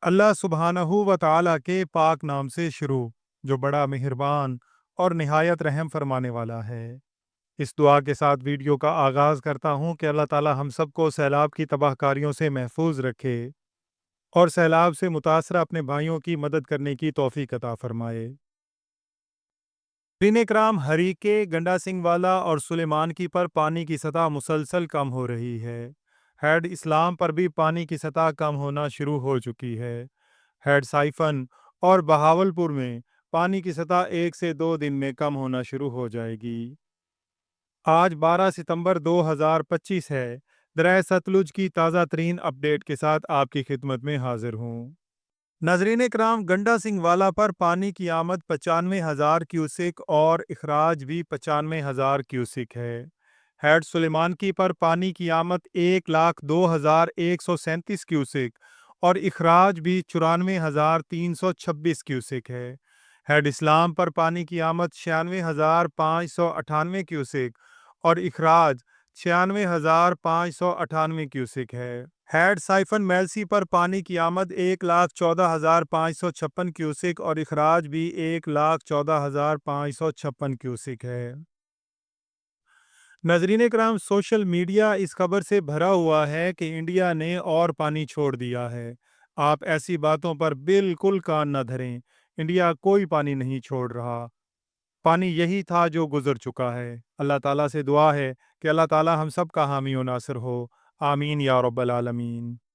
اللہ سبحانہو و تعالیٰ کے پاک نام سے شروع، جو بڑا مہربان اور نہایت رحم فرمانے والا ہے۔ اس دعا کے ساتھ ویڈیو کا آغاز کرتا ہوں کہ اللہ تعالیٰ ہم سب کو سیلاب کی تباہ کاریوں سے محفوظ رکھے اور سیلاب سے متاثرہ اپنے بھائیوں کی مدد کرنے کی توفیق عطا فرمائے۔ ناظرین کرام، ہریکے، گنڈا سنگھ والا اور سلیمان کی پر پانی کی سطح مسلسل کم ہو رہی ہے۔ ہیڈ اسلام پر بھی پانی کی سطح کم ہونا شروع ہو چکی ہے۔ ہیڈ سائفن اور بہاولپور میں پانی کی سطح 1 سے 2 دن میں کم ہونا شروع ہو جائے گی۔ آج 12 ستمبر 2025 ہے۔ دریائے ستلج کی تازہ ترین اپڈیٹ کے ساتھ آپ کی خدمت میں حاضر ہوں۔ ناظرین کرام، گنڈا سنگھ والا پر پانی کی آمد 95,000 کیوسک اور اخراج بھی 95,000 کیوسک ہے۔ ہیڈ سلیمان کی پر پانی کی آمد 1,02,137 کیوسک اور اخراج بھی 94,326 کیوسک ہے۔ ہیڈ اسلام پر پانی کی آمد 96,598 کیوسک اور اخراج 96,598 کیوسک ہے۔ ہیڈ سائفن میلسی پر پانی کی آمد 1,14,556 کیوسک اور اخراج بھی 1,14,556 کیوسک ہے۔ ناظرین کرام، سوشل میڈیا اس خبر سے بھرا ہوا ہے کہ انڈیا نے اور پانی چھوڑ دیا ہے۔ آپ ایسی باتوں پر بالکل کان نہ دھریں۔ انڈیا کوئی پانی نہیں چھوڑ رہا۔ پانی یہی تھا جو گزر چکا ہے۔ اللہ تعالیٰ سے دعا ہے کہ اللہ تعالیٰ ہم سب کا حامی و ناصر ہو۔ آمین یا رب العالمین۔